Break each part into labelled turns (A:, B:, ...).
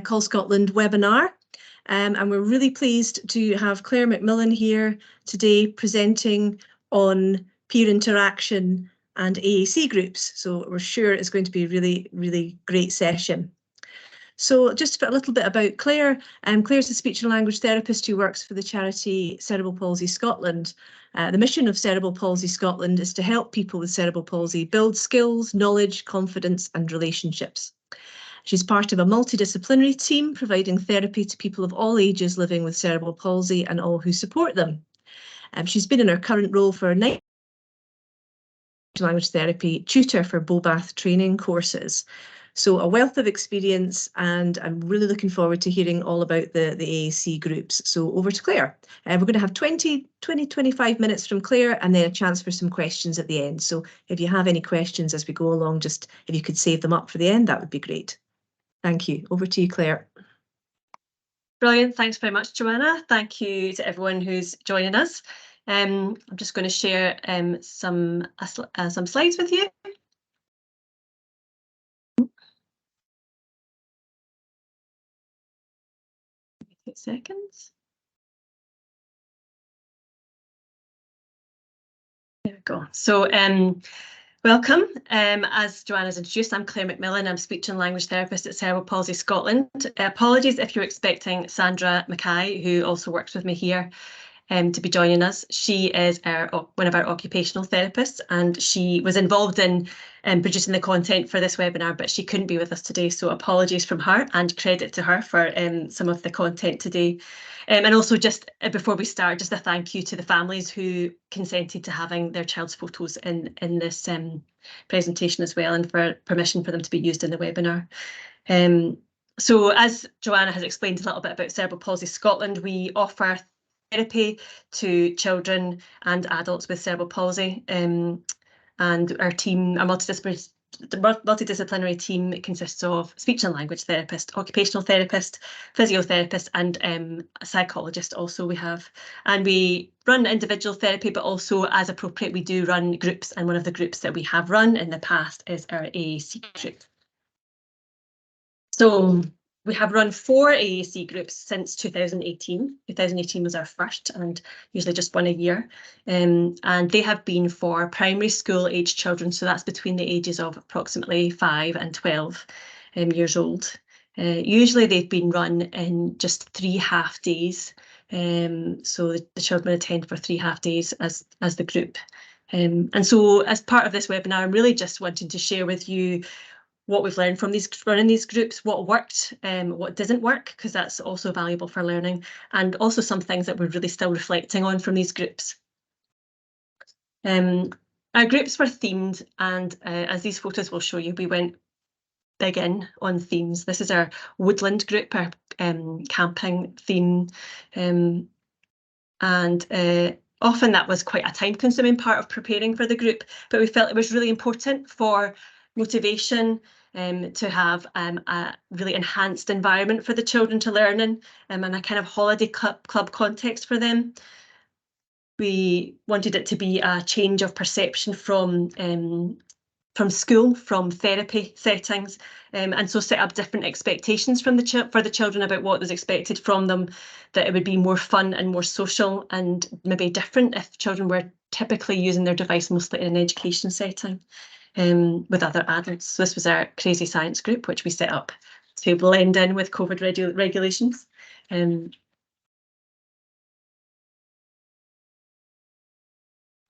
A: Call Scotland webinar, and we're really pleased to have Claire McMillan here today presenting on peer interaction and AAC groups. So we're sure it's going to be a really great session. So just a little bit about Claire. Claire's a speech and language therapist who works for the charity Cerebral Palsy Scotland. The mission of Cerebral Palsy Scotland is to help people with cerebral palsy build skills, knowledge, confidence and relationships. She's part of a multidisciplinary team providing therapy to people of all ages living with cerebral palsy and all who support them. She's been in her current role for 9 language therapy tutor for BOBATH training courses. So a wealth of experience, and I'm really looking forward to hearing all about the AAC groups. So over to Claire. We're going to have 25 minutes from Claire and then a chance for some questions at the end. So if you have any questions as we go along, just if you could save them up for the end, that would be great. Thank you. Over to you, Claire.
B: Brilliant. Thanks very much, Joanna. Thank you to everyone who's joining us. I'm just going to share some slides with you. 8 seconds. There we go. So welcome. As Joanna's introduced, I'm Claire McMillan. I'm speech and language therapist at Cerebral Palsy Scotland. Apologies if you're expecting Sandra Mackay, who also works with me here, to be joining us. She is one of our occupational therapists, and she was involved in producing the content for this webinar, but she couldn't be with us today. So apologies from her, and credit to her for some of the content today. And also, just before we start, just a thank you to the families who consented to having their child's photos in this presentation as well, and for permission for them to be used in the webinar. So as Joanna has explained a little bit about Cerebral Palsy Scotland, we offer therapy to children and adults with cerebral palsy, and our team, our multidisciplinary team, consists of speech and language therapist, occupational therapist, physiotherapist and a psychologist also we have. And we run individual therapy, but also as appropriate we do run groups, and one of the groups that we have run in the past is our AAC group. So we have run 4 AAC groups since 2018. 2018 was our first, and usually just one a year. And they have been for primary school age children, so that's between the ages of approximately 5 and 12 years old. Usually they've been run in just 3 half days. So the children attend for 3 half days as the group. And so as part of this webinar, I'm really just wanting to share with you what we've learned from running these groups, what worked, what didn't work, because that's also valuable for learning, and also some things that we're really still reflecting on from these groups. Our groups were themed, and as these photos will show you, we went big in on themes. This is our woodland group, our camping theme, and often that was quite a time-consuming part of preparing for the group, but we felt it was really important for motivation to have a really enhanced environment for the children to learn in, and a kind of holiday club context for them. We wanted it to be a change of perception from school, from therapy settings, and so set up different expectations from for the children about what was expected from them, that it would be more fun and more social, and maybe different if children were typically using their device mostly in an education setting. With other adults. So this was our crazy science group, which we set up to blend in with COVID regulations. A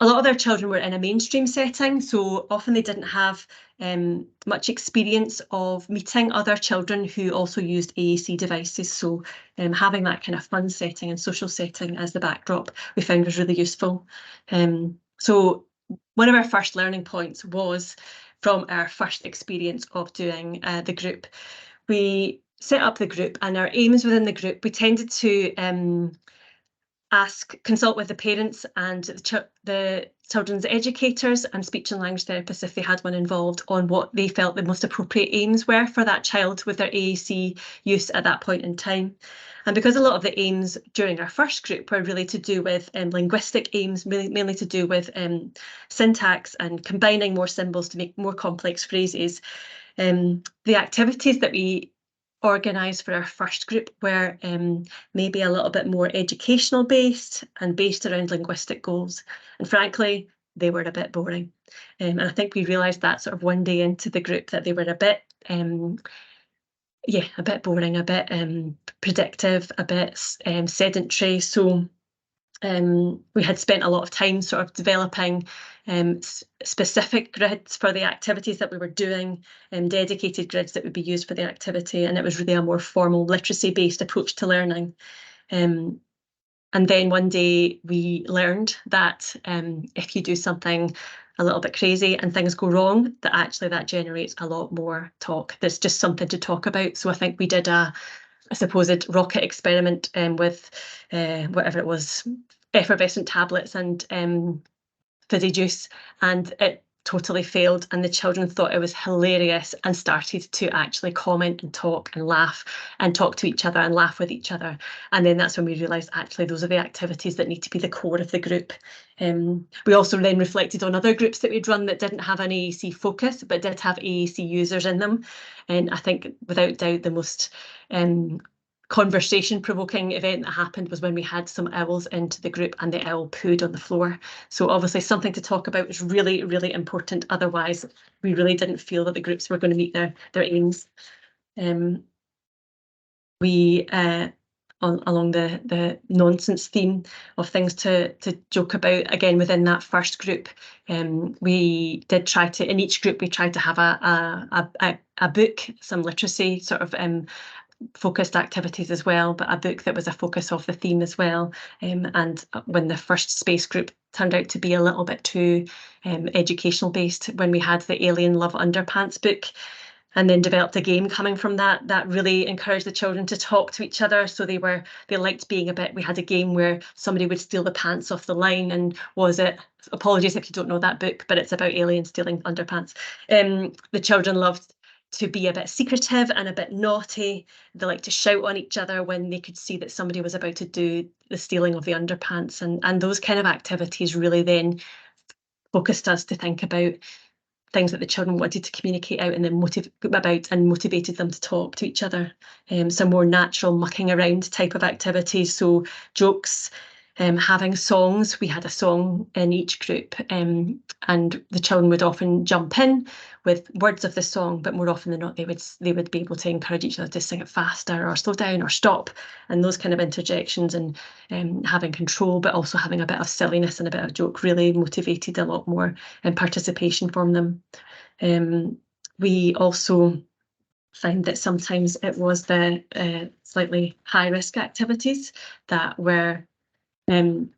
B: lot of our children were in a mainstream setting, so often they didn't have much experience of meeting other children who also used AAC devices. So having that kind of fun setting and social setting as the backdrop we found was really useful. So one of our first learning points was from our first experience of doing the group. We set up the group, and our aims within the group, we tended to consult with the parents and the children's educators and speech and language therapists, if they had one involved, on what they felt the most appropriate aims were for that child with their AAC use at that point in time. And because a lot of the aims during our first group were really to do with linguistic aims, mainly to do with syntax and combining more symbols to make more complex phrases, the activities that we organised for our first group were maybe a little bit more educational based and based around linguistic goals. And frankly, they were a bit boring. And I think we realised that sort of one day into the group that they were a bit a bit boring, a bit predictive, a bit sedentary. So we had spent a lot of time sort of developing specific grids for the activities that we were doing, dedicated grids that would be used for the activity, and it was really a more formal literacy-based approach to learning. And then one day we learned that if you do something a little bit crazy and things go wrong, that actually that generates a lot more talk. There's just something to talk about. So I think we did a supposed rocket experiment with whatever it was, effervescent tablets and fizzy juice, and it totally failed, and the children thought it was hilarious and started to actually comment and talk and laugh and talk to each other and laugh with each other. And then that's when we realised actually those are the activities that need to be the core of the group. We also then reflected on other groups that we'd run that didn't have an AAC focus but did have AAC users in them, and I think without doubt the most conversation provoking event that happened was when we had some owls into the group and the owl pooed on the floor. So obviously something to talk about is really, really important. Otherwise, we really didn't feel that the groups were going to meet their aims. We along the nonsense theme of things to joke about, again within that first group, we did try to, in each group we tried to have a book, some literacy sort of focused activities as well, but a book that was a focus of the theme as well. And when the first space group turned out to be a little bit too educational based, when we had the Alien Love Underpants book and then developed a game coming from that, that really encouraged the children to talk to each other. So they liked being a bit, we had a game where somebody would steal the pants off the line, and was it, apologies if you don't know that book, but it's about aliens stealing underpants. The children loved to be a bit secretive and a bit naughty. They like to shout on each other when they could see that somebody was about to do the stealing of the underpants, and those kind of activities really then focused us to think about things that the children wanted to communicate out and then motivated them to talk to each other. Some more natural mucking around type of activities, so jokes, having songs. We had a song in each group, and the children would often jump in with words of the song, but more often than not they would be able to encourage each other to sing it faster or slow down or stop, and those kind of interjections and having control but also having a bit of silliness and a bit of joke really motivated a lot more participation from them. We also found that sometimes it was the slightly high risk activities that were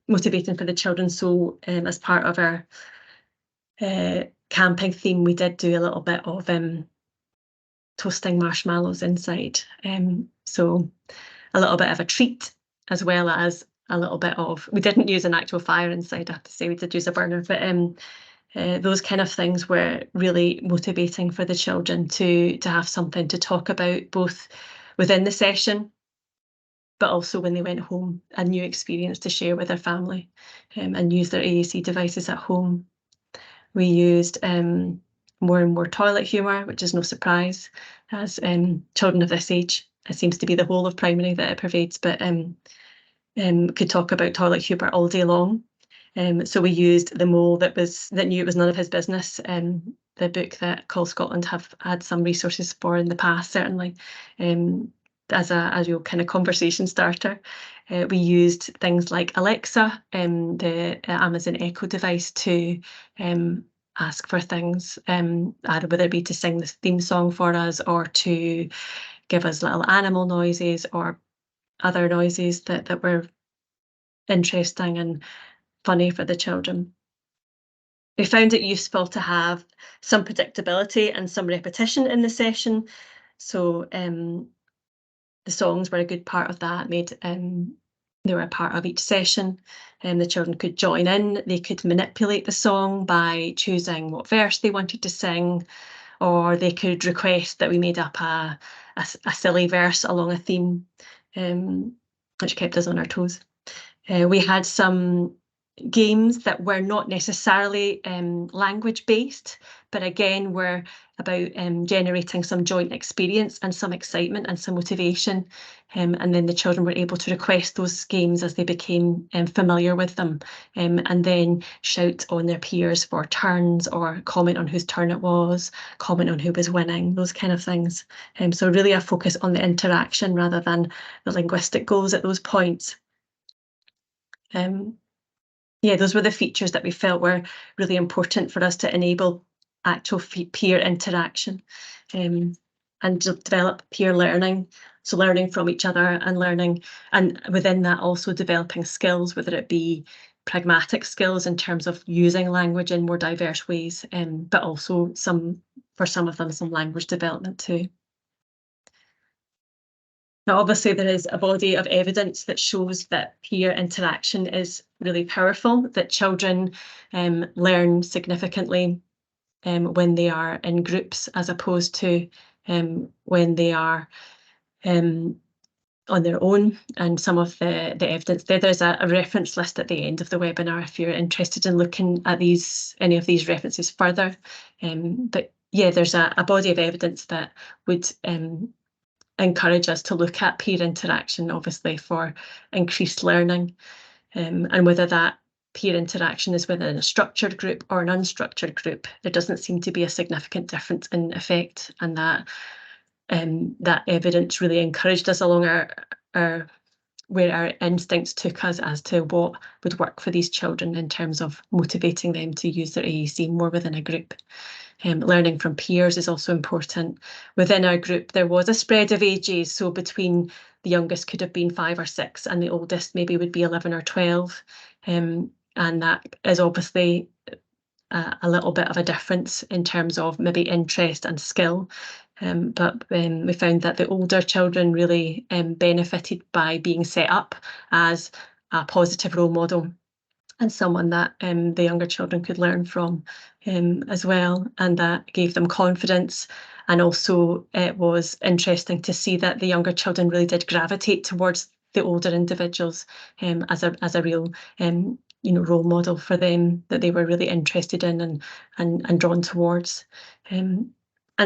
B: motivating for the children. So as part of our camping theme, we did do a little bit of toasting marshmallows inside. So a little bit of a treat, as well as a little bit of, we didn't use an actual fire inside, I have to say, we did use a burner, but those kind of things were really motivating for the children to have something to talk about, both within the session but also when they went home, a new experience to share with their family, and use their AAC devices at home. We used more and more toilet humour, which is no surprise, as children of this age, it seems to be the whole of primary that it pervades, but could talk about toilet humour all day long. So we used the mole that knew it was none of his business, the book that Call Scotland have had some resources for in the past, certainly, as a kind of conversation starter. We used things like Alexa, the Amazon Echo device, to ask for things, either whether it be to sing the theme song for us or to give us little animal noises or other noises that were interesting and funny for the children. We found it useful to have some predictability and some repetition in the session. So the songs were a good part of that, they were a part of each session, and the children could join in. They could manipulate the song by choosing what verse they wanted to sing, or they could request that we made up a silly verse along a theme, which kept us on our toes. We had some games that were not necessarily language based, but again were about generating some joint experience and some excitement and some motivation, and then the children were able to request those games as they became familiar with them, and then shout on their peers for turns or comment on whose turn it was, comment on who was winning, those kind of things. So really a focus on the interaction rather than the linguistic goals at those points. Yeah, those were the features that we felt were really important for us to enable actual peer interaction, and develop peer learning. So learning from each other and learning, and within that also developing skills, whether it be pragmatic skills in terms of using language in more diverse ways, but also for some of them, some language development too. Now, obviously, there is a body of evidence that shows that peer interaction is really powerful, that children learn significantly when they are in groups as opposed to when they are on their own. And some of the evidence there's a reference list at the end of the webinar if you're interested in looking at any of these references further. But yeah, there's a body of evidence that would encourage us to look at peer interaction, obviously, for increased learning, and whether that peer interaction is within a structured group or an unstructured group, there doesn't seem to be a significant difference in effect, and that evidence really encouraged us along where our instincts took us as to what would work for these children in terms of motivating them to use their AAC more within a group. Learning from peers is also important. Within our group, there was a spread of ages, so between the youngest could have been 5 or 6 and the oldest maybe would be 11 or 12. And that is obviously a little bit of a difference in terms of maybe interest and skill. But we found that the older children really benefited by being set up as a positive role model and someone that the younger children could learn from as well, and that gave them confidence. And also it was interesting to see that the younger children really did gravitate towards the older individuals as a real role model for them that they were really interested in and drawn towards. And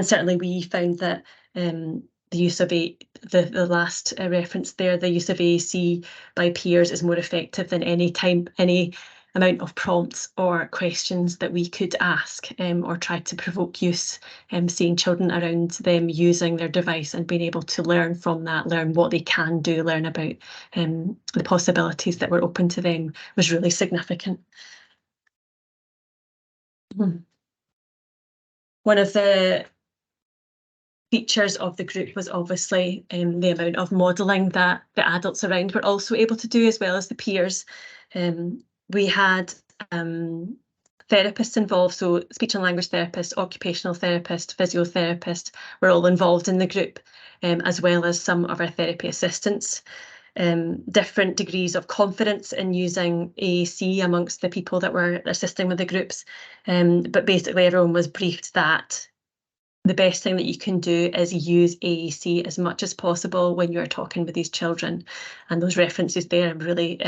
B: certainly we found that the use of the last reference there, the use of AAC by peers is more effective than any amount of prompts or questions that we could ask or try to provoke use. Seeing children around them using their device and being able to learn from that, learn what they can do, learn about the possibilities that were open to them was really significant. One of the features of the group was obviously the amount of modelling that the adults around were also able to do, as well as the peers. We had therapists involved, so speech and language therapists, occupational therapists, physiotherapists were all involved in the group, as well as some of our therapy assistants. Different degrees of confidence in using AAC amongst the people that were assisting with the groups, but basically everyone was briefed that the best thing that you can do is use AAC as much as possible when you're talking with these children. And those references there really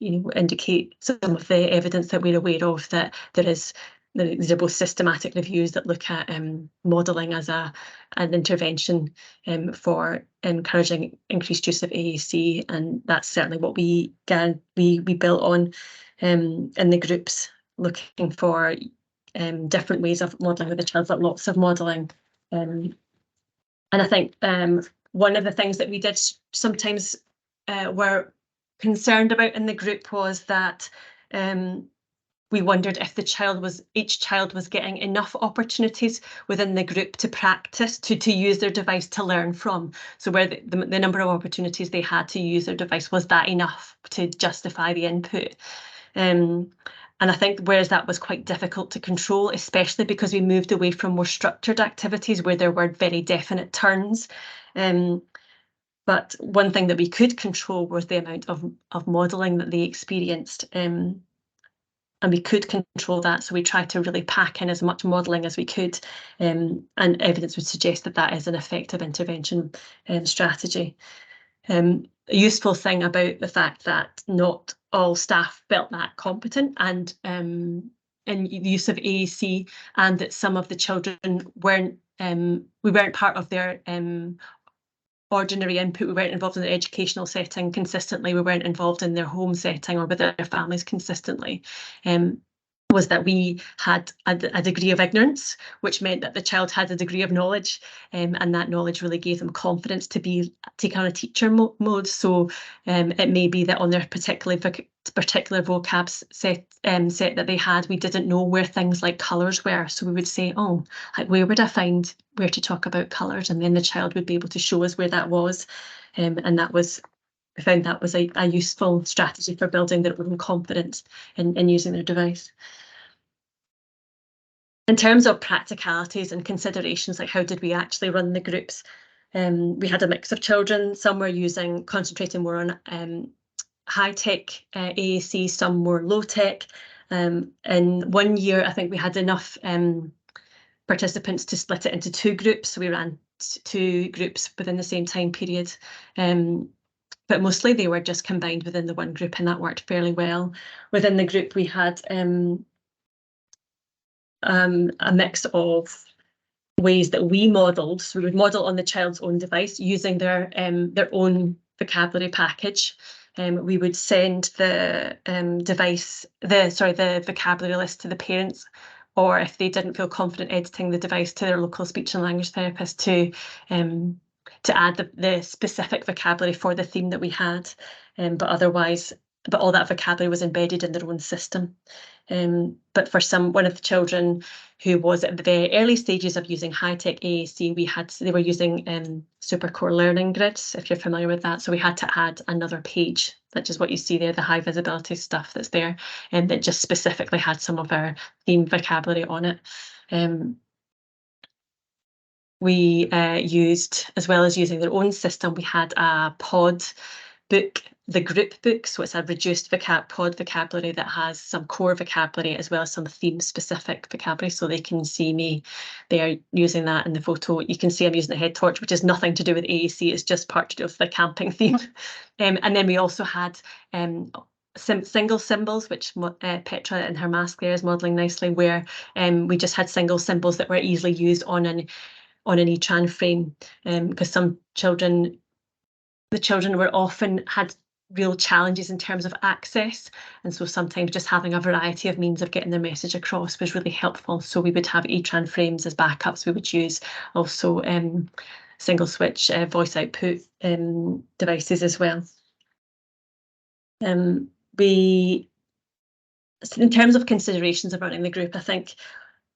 B: indicate some of the evidence that we're aware of, that these are both systematic reviews that look at modelling as an intervention for encouraging increased use of AAC, and that's certainly what we built on in the groups, looking for different ways of modelling with the child, but lots of modelling. And I think one of the things that we did sometimes were concerned about in the group was that we wondered if each child was getting enough opportunities within the group to practice, to use their device to learn from. So where the number of opportunities they had to use their device, was that enough to justify the input? And I think whereas that was quite difficult to control, especially because we moved away from more structured activities where there were very definite turns. But one thing that we could control was the amount of modelling that they experienced. And we could control that, so we tried to really pack in as much modelling as we could, and evidence would suggest that that is an effective intervention strategy. A useful thing about the fact that not all staff felt that competent and in the use of AAC, and that some of the children weren't, we weren't part of their ordinary input. We weren't involved in their educational setting consistently. We weren't involved in their home setting or with their families consistently. Was that we had a degree of ignorance, which meant that the child had a degree of knowledge, and that knowledge really gave them confidence to take on a teacher mode. So it may be that on their particular vocab set that they had, we didn't know where things like colours were. So we would say, oh, like, where would I find where to talk about colours? And then the child would be able to show us where that was. And that was, I found that was a useful strategy for building their own confidence in using their device. In terms of practicalities and considerations, like how did we actually run the groups? We had a mix of children. Some were concentrating more on high-tech AAC, some more low-tech. In 1 year, I think we had enough participants to split it into 2 groups. So we ran 2 groups within the same time period. But mostly they were just combined within the one group, and that worked fairly well. Within the group, we had a mix of ways that we modelled. So we would model on the child's own device using their own vocabulary package. We would send the the vocabulary list to the parents, or if they didn't feel confident editing the device, to their local speech and language therapist to add the specific vocabulary for the theme that we had. But all that vocabulary was embedded in their own system. But for one of the children who was at the very early stages of using high-tech AAC, they were using super core learning grids, if you're familiar with that. So we had to add another page, which is what you see there, the high visibility stuff that's there, and that just specifically had some of our theme vocabulary on it. We used, as well as using their own system, we had a pod book, the group book. So it's a reduced pod vocabulary that has some core vocabulary as well as some theme specific vocabulary. So they can see me there using that in the photo. You can see I'm using a head torch, which is nothing to do with AAC. It's just part to do with the camping theme. And then we also had single symbols, which Petra in her mask there is modelling nicely, where we just had single symbols that were easily used on an e-tran frame, because the children were often had real challenges in terms of access, and so sometimes just having a variety of means of getting their message across was really helpful. So we would have e-tran frames as backups. We would use also single switch voice output devices as well. In terms of considerations of running the group, I think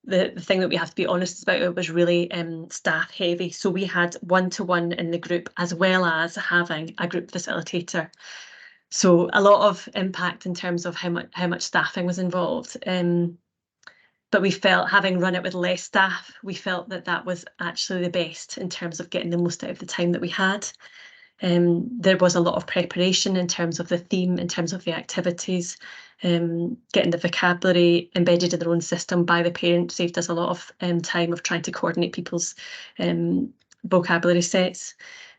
B: the thing that we have to be honest about, it was really staff heavy. So we had one-to-one in the group, as well as having a group facilitator. So a lot of impact in terms of how much staffing was involved. But we felt, having run it with less staff, we felt that was actually the best in terms of getting the most out of the time that we had. There was a lot of preparation in terms of the theme, in terms of the activities, getting the vocabulary embedded in their own system by the parent saved us a lot of time of trying to coordinate people's vocabulary sets.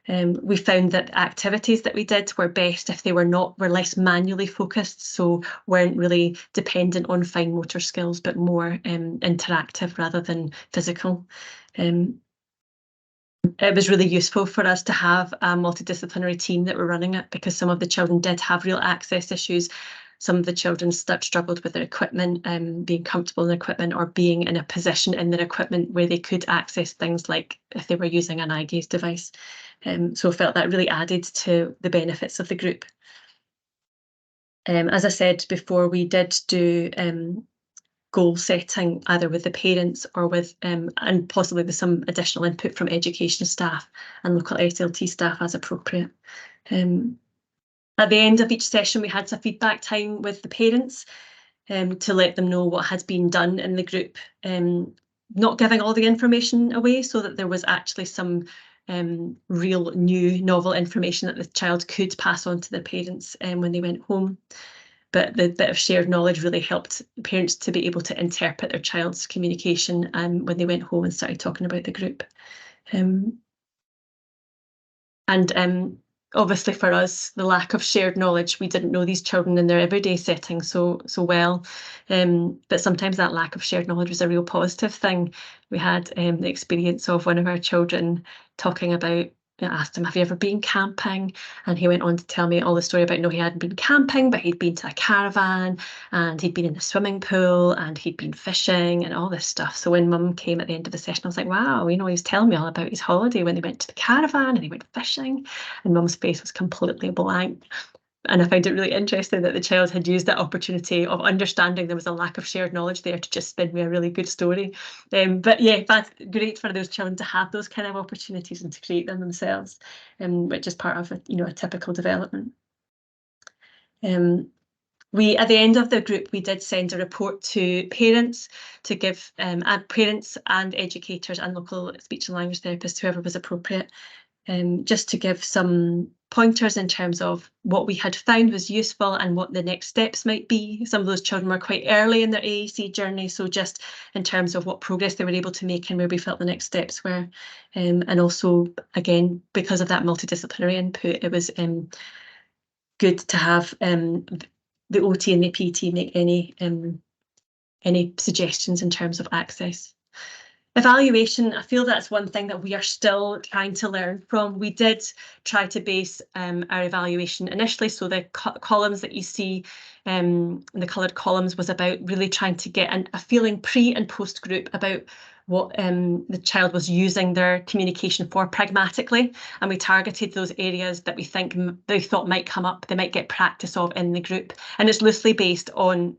B: We found that activities that we did were best if they were less manually focused, so weren't really dependent on fine motor skills, but more interactive rather than physical. It was really useful for us to have a multidisciplinary team that were running it, because some of the children did have real access issues. Some of the children struggled with their equipment, being comfortable in their equipment, or being in a position in their equipment where they could access things like if they were using an eye gaze device. So I felt that really added to the benefits of the group. As I said before, we did do goal setting either with the parents or with and possibly with some additional input from education staff and local SLT staff as appropriate. At the end of each session, we had some feedback time with the parents to let them know what has been done in the group, not giving all the information away, so that there was actually some real new novel information that the child could pass on to their parents when they went home. But the bit of shared knowledge really helped parents to be able to interpret their child's communication when they went home and started talking about the group. obviously for us, the lack of shared knowledge, we didn't know these children in their everyday setting so well. But sometimes that lack of shared knowledge was a real positive thing. We had the experience of one of our children talking about, I asked him, have you ever been camping? And he went on to tell me all the story about, no, he hadn't been camping, but he'd been to a caravan and he'd been in the swimming pool and he'd been fishing and all this stuff. So when Mum came at the end of the session, I was like, wow, he was telling me all about his holiday when they went to the caravan and he went fishing, and Mum's face was completely blank. And I found it really interesting that the child had used that opportunity of understanding there was a lack of shared knowledge there to just spin me a really good story. But yeah, that's great for those children to have those kind of opportunities and to create them themselves, which is part of a typical development. We, at the end of the group, we did send a report to parents to give parents and educators and local speech and language therapists, whoever was appropriate, just to give some pointers in terms of what we had found was useful and what the next steps might be. Some of those children were quite early in their AAC journey, so just in terms of what progress they were able to make and where we felt the next steps were. And also, again, because of that multidisciplinary input, it was good to have the OT and the PT make any suggestions in terms of access. Evaluation, I feel that's one thing that we are still trying to learn from. We did try to base our evaluation initially, so the columns that you see, the coloured columns, was about really trying to get a feeling pre and post group about what the child was using their communication for pragmatically, and we targeted those areas that we think they thought might come up, they might get practice of in the group, and it's loosely based on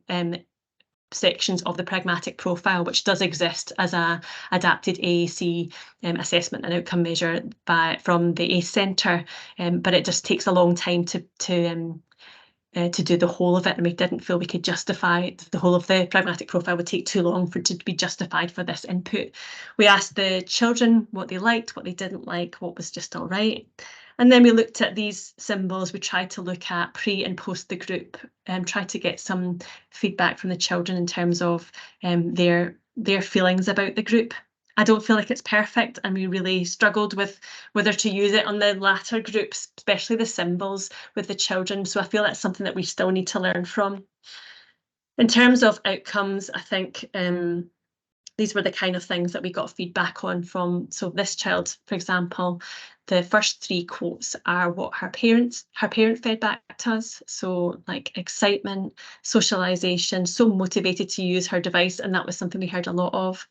B: sections of the pragmatic profile, which does exist as a adapted AAC assessment and outcome measure from the ACE Centre, but it just takes a long time to do the whole of it, and we didn't feel we could justify the whole of the pragmatic profile. Would take too long for it to be justified for this input. We asked the children what they liked, what they didn't like, what was just all right. And then we looked at these symbols. We tried to look at pre and post the group and tried to get some feedback from the children in terms of their feelings about the group. I don't feel like it's perfect, and we really struggled with whether to use it on the latter groups, especially the symbols with the children. So I feel that's something that we still need to learn from. In terms of outcomes, I think these were the kind of things that we got feedback on from. So this child, for example, the first 3 quotes are what her parent fed back to us. So like excitement, socialization, so motivated to use her device, and that was something we heard a lot of.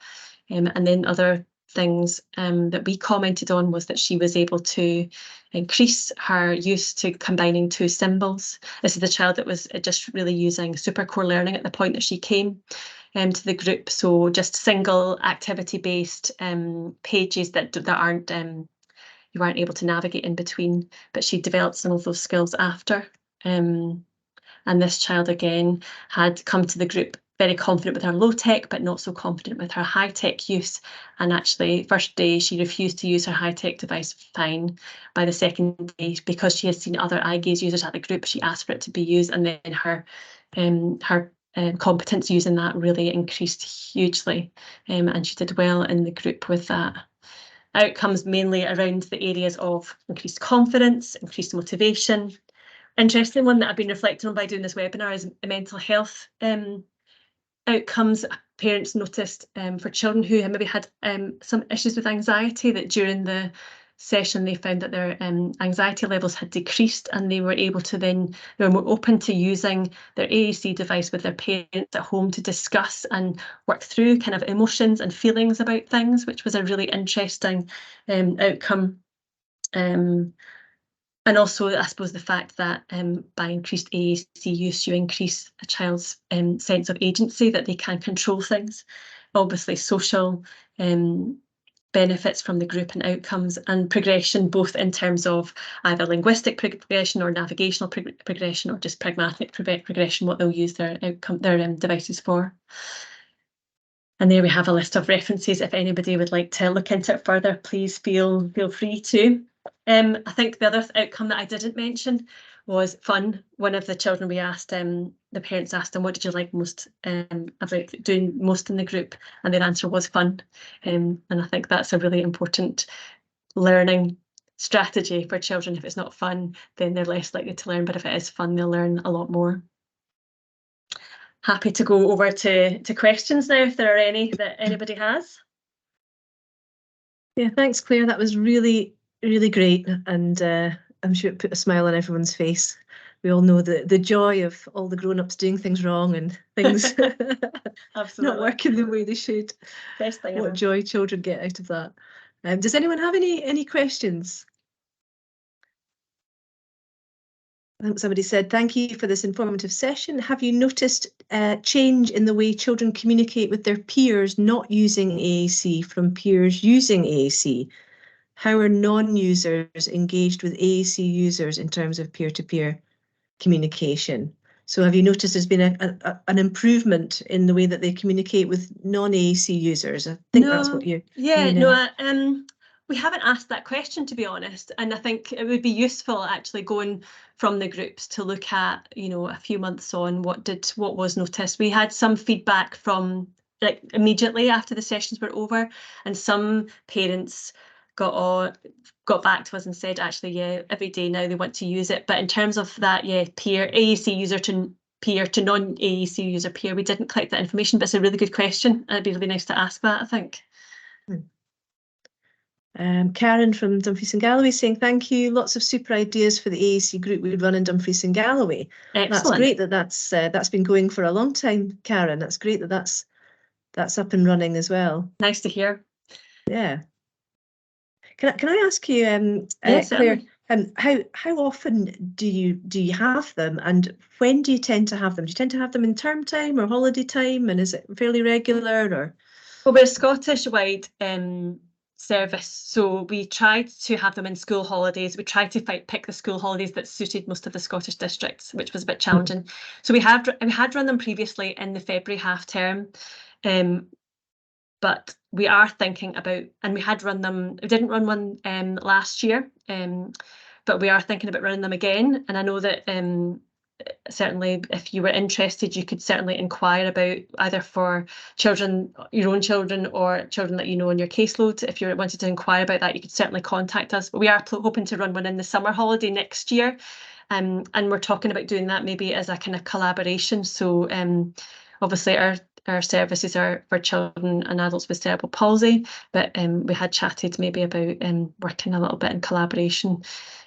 B: And then other things that we commented on was that she was able to increase her use to combining 2 symbols. This is the child that was just really using super core learning at the point that she came to the group. So just single activity-based pages that aren't you aren't able to navigate in between, but she developed some of those skills after. And this child again had come to the group very confident with her low tech, but not so confident with her high tech use. And actually, first day she refused to use her high tech device fine. By the second day, because she had seen other eye gaze users at the group, she asked for it to be used, and then her competence using that really increased hugely, and she did well in the group with that. Outcomes mainly around the areas of increased confidence, increased motivation. Interesting one that I've been reflecting on by doing this webinar is mental health outcomes. Parents noticed for children who maybe had some issues with anxiety, that during the session they found that their anxiety levels had decreased, and they were able to they were more open to using their AAC device with their parents at home to discuss and work through kind of emotions and feelings about things, which was a really interesting outcome. And also, I suppose, the fact that by increased AAC use, you increase a child's sense of agency, that they can control things. Obviously, social benefits from the group and outcomes and progression, both in terms of either linguistic progression or navigational progression, or just pragmatic progression, what they'll use their devices for. And there we have a list of references. If anybody would like to look into it further, please feel free to. I think the other outcome that I didn't mention was fun. One of the children we asked, the parents asked them, what did you like most about doing most in the group? And their answer was fun. And I think that's a really important learning strategy for children. If it's not fun, then they're less likely to learn, but if it is fun, they'll learn a lot more. Happy to go over to questions now, if there are any that anybody has.
A: Yeah, thanks, Claire. That was really, really great, and I'm sure it put a smile on everyone's face. We all know the joy of all the grown-ups doing things wrong and things not working the way they should.
B: Best thing
A: What
B: ever.
A: joy children get out of that. Does anyone have any questions? I think somebody said, thank you for this informative session. Have you noticed change in the way children communicate with their peers not using AAC from peers using AAC? How are non-users engaged with AAC users in terms of peer-to-peer communication? So have you noticed there's been an improvement in the way that they communicate with non-AAC users? I think that's what you mean.
B: No, we haven't asked that question, to be honest, and I think it would be useful actually going from the groups to look at, you know, a few months on what was noticed. We had some feedback from like immediately after the sessions were over, and some parents got back to us and said, actually, yeah, every day now they want to use it. But in terms of that, yeah, peer AAC user to peer to non-AAC user peer, we didn't collect that information, but it's a really good question, and it'd be really nice to ask that, I think.
A: Karen from Dumfries and Galloway saying thank you. Lots of super ideas for the AAC group we run in Dumfries and Galloway.
B: Excellent.
A: That's great that's been going for a long time, Karen. That's great that's up and running as well.
B: Nice to hear.
A: Yeah. Can I ask you,
B: yes,
A: Claire, how often do you have them, and when do you tend to have them? Do you tend to have them in term time or holiday time, and is it fairly regular? Or
B: well, we're a Scottish-wide service, so we tried to have them in school holidays. We tried to pick the school holidays that suited most of the Scottish districts, which was a bit challenging. So we had run them previously in the February half term, but we are thinking about, and we had run them. We didn't run one last year, but we are thinking about running them again. And I know that certainly if you were interested, you could certainly inquire about either for children, your own children, or children that you know on your caseload. If you wanted to inquire about that, you could certainly contact us. But we are hoping to run one in the summer holiday next year, and we're talking about doing that maybe as a kind of collaboration. So obviously our services are for children and adults with cerebral palsy, but we had chatted maybe about working a little bit in collaboration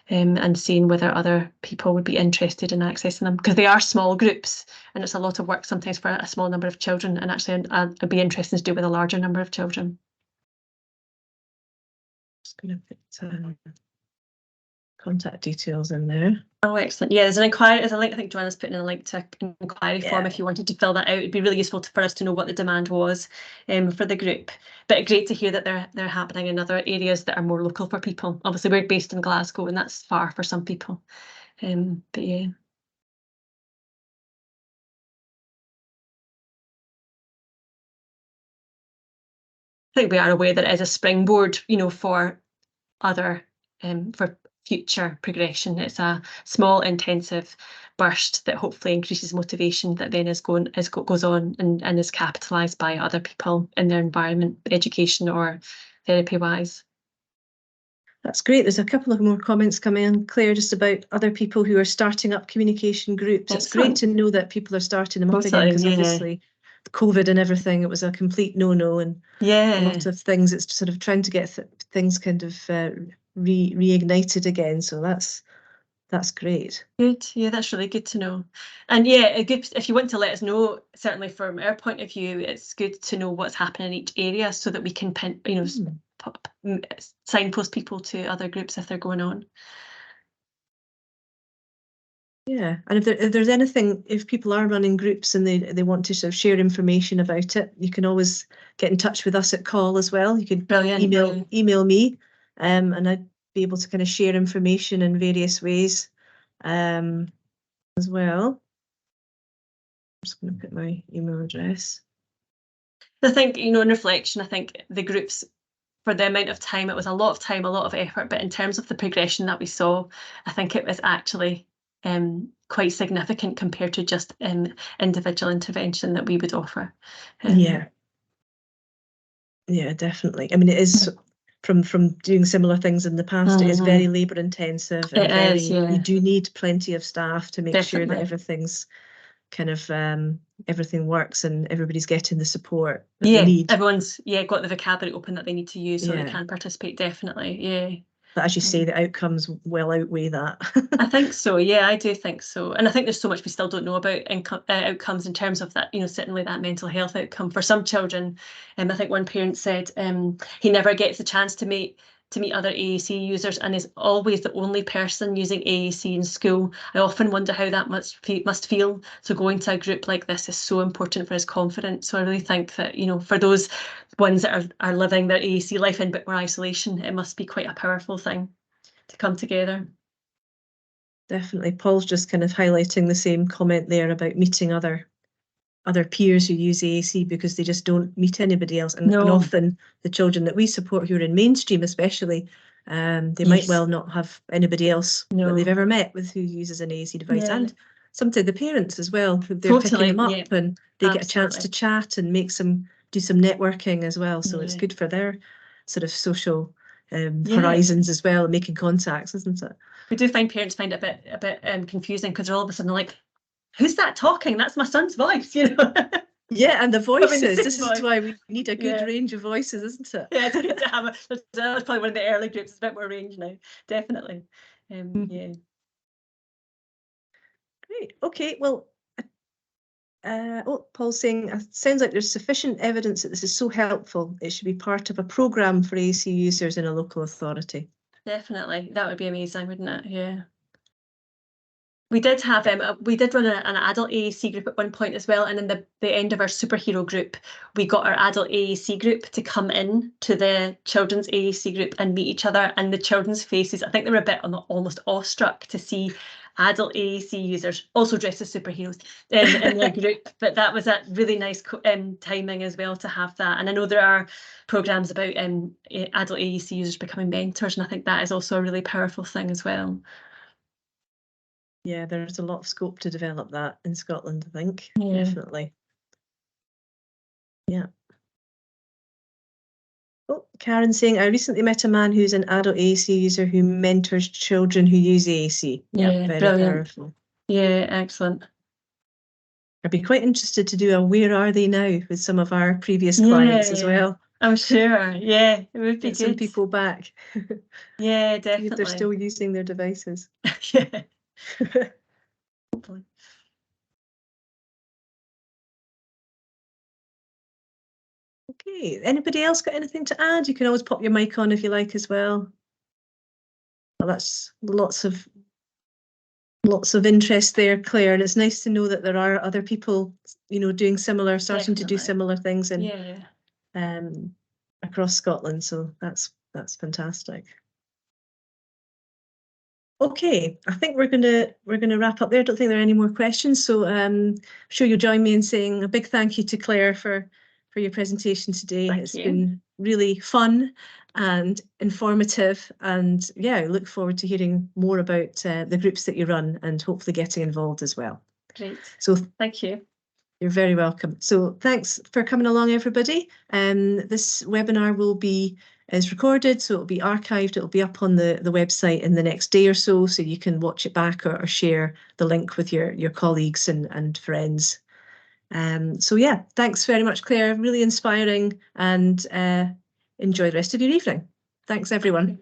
B: and seeing whether other people would be interested in accessing them, because they are small groups and it's a lot of work sometimes for a small number of children, and actually it'd be interesting to do with a larger number of children.
A: Just going to put contact details in there.
B: Oh, excellent. Yeah, there's an inquiry, there's a link. I think Joanna's putting in a link to an inquiry form if you wanted to fill that out. It'd be really useful for us to know what the demand was for the group. But great to hear that they're happening in other areas that are more local for people. Obviously, we're based in Glasgow, and that's far for some people. But yeah. I think we are aware that it is a springboard, you know, for other for future progression. It's a small intensive burst that hopefully increases motivation, that then goes on and is capitalised by other people in their environment, education or therapy wise.
A: That's great. There's a couple of more comments coming in, Claire, just about other people who are starting up communication groups.
B: Excellent.
A: It's great to know that people are starting them up again, because obviously COVID and everything, it was a complete no-no, and a lot of things, it's sort of trying to get things kind of reignited again. So that's great.
B: Good. Yeah, that's really good to know. And yeah, good if you want to let us know, certainly from our point of view, it's good to know what's happening in each area so that we can signpost people to other groups if they're going on.
A: Yeah, and if there's anything, if people are running groups and they want to sort of share information about it, you can always get in touch with us at call as well. You could email me, and I'd be able to kind of share information in various ways as well. I'm just going to put my email address.
B: I think, you know, in reflection, I think the groups, for the amount of time, it was a lot of time, a lot of effort, but in terms of the progression that we saw, I think it was actually quite significant compared to just individual intervention that we would offer.
A: Yeah, definitely. I mean, it is from doing similar things in the past. It is very labour intensive, and you do need plenty of staff to make sure that everything's kind of everything works and everybody's getting the support that they need.
B: Everyone's got the vocabulary open that they need to use so they can participate, definitely.
A: But as you say, the outcomes well outweigh that.
B: I think so, I do think so. And I think there's so much we still don't know about outcomes in terms of that, certainly that mental health outcome for some children. I think one parent said he never gets a chance to meet other AAC users and is always the only person using AAC in school. I often wonder how that must feel. So going to a group like this is so important for his confidence. So I really think that, for those ones that are living their AAC life in a bit more isolation, it must be quite a powerful thing to come together.
A: Definitely. Paul's just kind of highlighting the same comment there about meeting other peers who use AAC, because they just don't meet anybody else. And often the children that we support who are in mainstream especially, they might well not have anybody else that they've ever met with who uses an AAC device. And sometimes the parents as well, they're picking them up and they get a chance to chat and do some networking as well. So it's good for their sort of social horizons as well, and making contacts, isn't it?
B: We do find parents find it a bit confusing, because they're all of a sudden like, who's that talking? That's my son's voice,
A: Yeah, and the voices. This is why we need a good range of voices, isn't it?
B: Yeah, it's good to have that's probably one of the early groups. It's a bit more range now, definitely. Yeah.
A: Great. Okay. Well, Paul's saying, sounds like there's sufficient evidence that this is so helpful. It should be part of a programme for AAC users in a local authority.
B: Definitely, that would be amazing, wouldn't it? Yeah. We did have we did run an adult AAC group at one point as well, and in the end of our superhero group, we got our adult AAC group to come in to the children's AAC group and meet each other, and the children's faces, I think they were a bit almost awestruck to see adult AAC users also dressed as superheroes in their group. But that was a really nice timing as well to have that. And I know there are programmes about adult AAC users becoming mentors, and I think that is also a really powerful thing as well.
A: Yeah, there's a lot of scope to develop that in Scotland, I think. Definitely. Yeah. Oh, Karen's saying, I recently met a man who's an adult AAC user who mentors children who use AAC.
B: Yeah,
A: very
B: brilliant.
A: Powerful.
B: Yeah, excellent.
A: I'd be quite interested to do a Where Are They Now with some of our previous clients as well.
B: I'm sure. Yeah, it would be
A: Get some people back.
B: Yeah, definitely.
A: If they're still using their devices.
B: Yeah. Hopefully.
A: Okay, anybody else got anything to add? You can always pop your mic on if you like as well. Well, that's lots of interest there, Claire, and it's nice to know that there are other people, doing similar, starting to do similar things across Scotland. So that's fantastic. Okay, I think we're gonna wrap up there. I don't think there are any more questions. So I'm sure you'll join me in saying a big thank you to Claire for your presentation today. It's been really fun and informative, and I look forward to hearing more about the groups that you run and hopefully getting involved as well.
B: Great.
A: So
B: thank you.
A: You're very welcome. So thanks for coming along, everybody. This webinar is recorded, so it'll be archived. It'll be up on the website in the next day or so you can watch it back or share the link with your colleagues and friends. So thanks very much, Claire. Really inspiring, and enjoy the rest of your evening. Thanks, everyone.